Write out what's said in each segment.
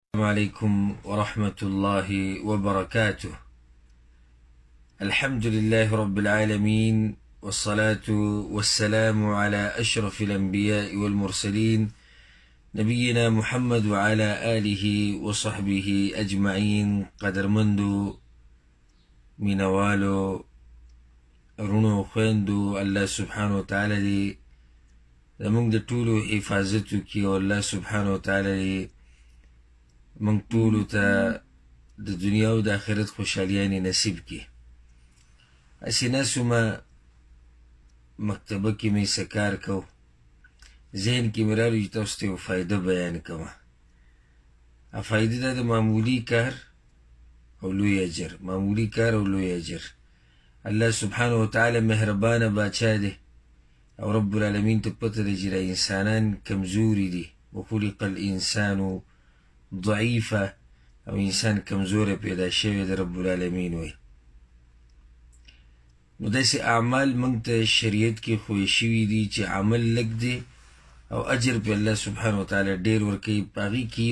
السلام عليكم ورحمة الله وبركاته. الحمد لله رب العالمين، والصلاة والسلام على أشرف الأنبياء والمرسلين نبينا محمد وعلى آله وصحبه أجمعين. قدر مندو مینوالو رونو خويندو، الله سبحانه وتعالى دي زمونږ د ټولو حفاظت وکړي او الله سبحانه وتعالى دي موږ ټولو ته د دنیا او د آخرت خوشحالیانې نصیب کړي. هسې ناسومه مکتبه کې مې څه کار کو، ذهن کې مې راغلو چې تاسو ته یو فایده بیان کومه. فایده دا د معمولي کار او لوی اجر، معمولي کار او لوی اجر. الله سبحانه وتعالى مهربانه باچا دی او رب العالمین ته پته ده چې دا انسانان کمزوري دي. وخلق الانسان ضعیفه، او انسان کمزوره پیدا شوی د رب العالمین وی. نو داسې اعمال موږ ته شریعت کې خوی شوي دي چې عمل لږ دی او اجر په الله سبحانه وتعالی ډېر ورکوي. په هغې کې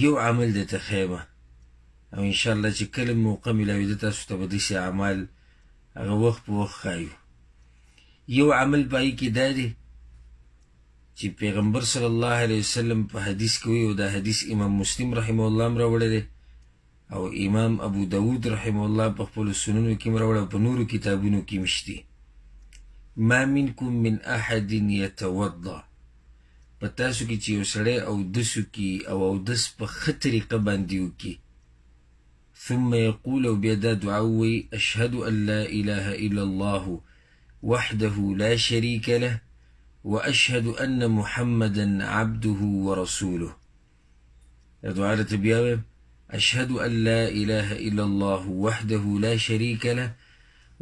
یو عمل درته ښیمه او انشاءالله چې کله موقع میلاوېده تاسو ته به داسې اعمال هغه وخت په وخت ښایو. یو عمل په هغې کې دا دی چې پیغمبر صلی الله علیه وسلم په حدیث کې وی، او دا حدیث امام مسلم رحمه الله هم راوړی دی او امام ابو داود رحمه الله په خپلو سننو کې هم راوړی او په نورو کتابونو کې هم شتي. ما منکم من احد یتوضا، په تاسو کې چې یو سړی اودس وکړي او اودس په ښه طریقه باندې وکړي، ثم یقول، او بیا دا دعا ووایي، اشهد ان لا اله الا الله وحده لا شریک له واشهد ان محمدا عبده ورسوله. دعا راته بیا وایم، اشهد ان لا اله الا الله وحده لا شریک له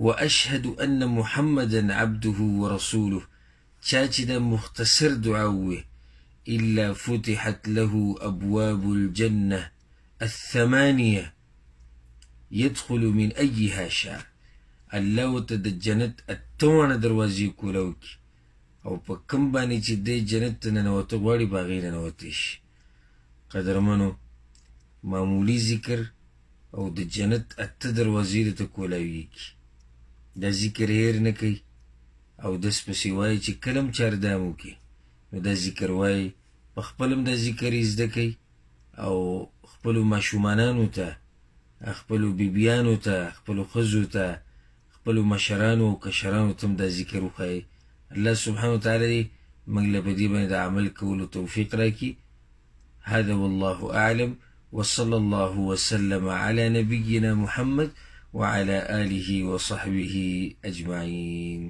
واشهد ان محمدا عبده ورسوله. چا چې دا مختصر دعا ووایي، الا فتحت له ابواب الجنه الثمانيه يدخل من ايها شاء. الله ورته د جنت 58 دروازې کولاو کړي او په کوم باندې چې دی جنت ته ننوته غواړي په هغې ننوتی شي. قدرمنو، معمولي ذکر او د جنت 8 دروازې درته کولاویږي. دا ذکر هیر نه کوي او دس پسې وایي چې کله هم چاردام وکړي نو دا ذکر وایي، په خپل هم دا ذکر یې زده کوي او خپلو ماشومانانو ته، خپلو بیبیانو ته، خپلو ښځو ته، خپلو مشرانو او کشرانو ته هم دا ذکر وښایي. الله سبحانه وتعالى دي موږ له په دې باندې د عمل کولو توفیق راکړي. هذا والله أعلم، وصلى الله وسلم على نبينا محمد وعلى آله وصحبه أجمعين.